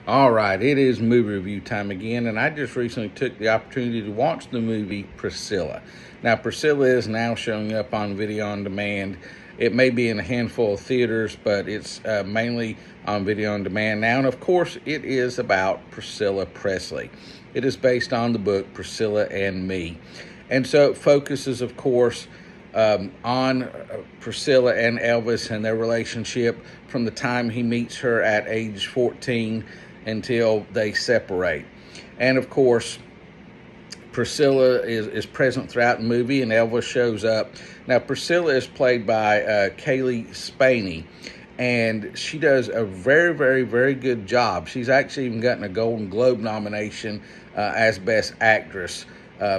All right, it is movie review time again, and I just recently took the opportunity to watch the movie Priscilla. Now, Priscilla is now showing up on video on demand. It may be in a handful of theaters, but it's mainly on video on demand now. And of course, it is about Priscilla Presley. It is based on the book Priscilla and Me. And so it focuses, of course, on Priscilla and Elvis and their relationship from the time he meets her at age 14 until they separate. And of course, Priscilla is present throughout the movie, and Elvis shows up. Now, Priscilla is played by Kaylee Spaney, and she does a very, very, very good job. She's actually even gotten a Golden Globe nomination as Best Actress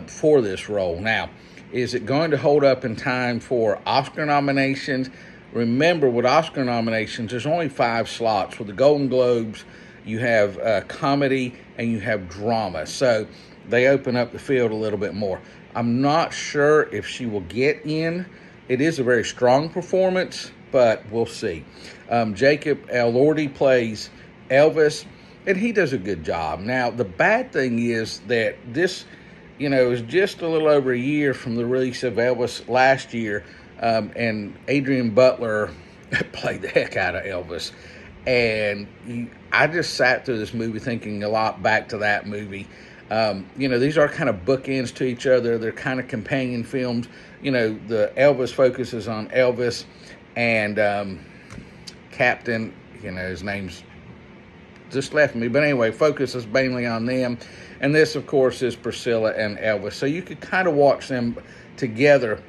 for this role. Now, is it going to hold up in time for Oscar nominations? Remember, with Oscar nominations, there's only 5 slots. With the Golden Globes, you have comedy and you have drama. So they open up the field a little bit more. I'm not sure if she will get in. It is a very strong performance, but we'll see. Jacob Elordi plays Elvis, and he does a good job. Now, the bad thing is that this, is just a little over a year from the release of Elvis last year, and Adrian Butler played the heck out of Elvis. And I just sat through this movie thinking a lot back to that movie. These are kind of bookends to each other. They're kind of companion films. The Elvis focuses on Elvis, and Captain, his name's just left me. But anyway, focuses mainly on them. And this, of course, is Priscilla and Elvis. So you could kind of watch them together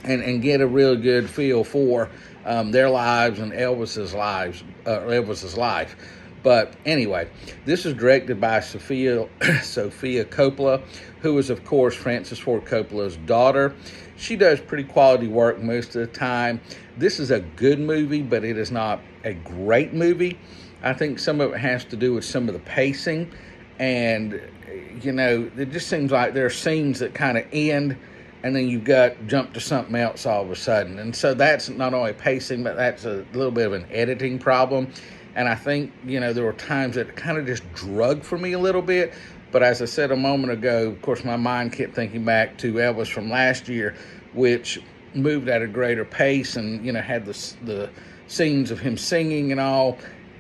and get a real good feel for their lives and Elvis's life. But anyway, this is directed by Sofia Coppola, who is, of course, Francis Ford Coppola's daughter. She does pretty quality work most of the time. This is a good movie, but it is not a great movie. I think some of it has to do with some of the pacing. And, it just seems like there are scenes that kind of end, and then you've got jump to something else all of a sudden. And so that's not only pacing, but that's a little bit of an editing problem. And I think, there were times that it kind of just drug for me a little bit. But as I said a moment ago, of course, my mind kept thinking back to Elvis from last year, which moved at a greater pace and, had the scenes of him singing and all.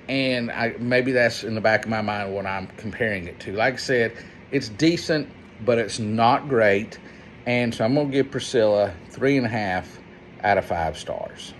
And maybe that's in the back of my mind what I'm comparing it to. Like I said, it's decent, but it's not great. And so I'm going to give Priscilla 3.5 out of 5 stars.